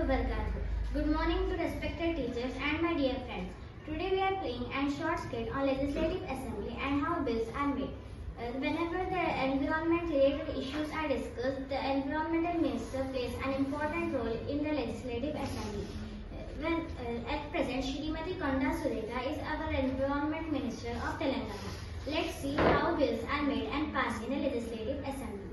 wabarakatuh. Good morning to respected teachers and my dear friends. Today we are playing a short skit on legislative assembly and how bills are made. Whenever the environment related issues are discussed, the environmental minister plays an important role in the legislative assembly. At present, Shrimati Konda Sureka is our environment minister of Telangana. Let's see how bills are made and passed in a legislative assembly.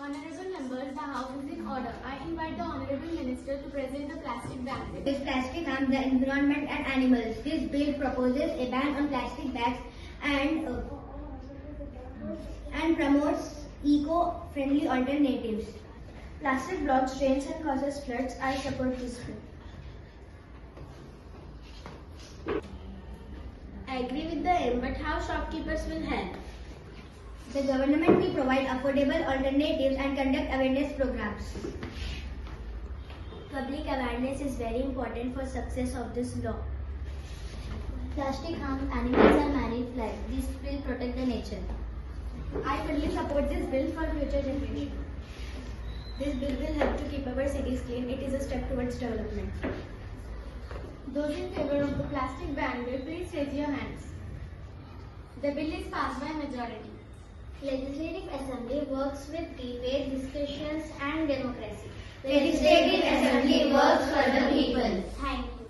Honorable members, the House is in order. I invite the Honorable Minister to present the plastic ban bill. This plastic harms the environment and animals. This bill proposes a ban on plastic bags and promotes eco-friendly alternatives. Plastic blocks drains and causes floods. I support this bill. I agree with the aim, but how shopkeepers will help? The government will provide affordable alternatives and conduct awareness programs. Public awareness is very important for success of this law. Plastic harms animals and marine life. This will protect the nature. I fully support this bill for future generation. This bill will help to keep our cities clean. It is a step towards development. Those in favor of the plastic ban bill, please raise your hands. The bill is passed by majority. Legislative Assembly works with debate, discussions and democracy. Legislative Assembly works for the people. Thank you.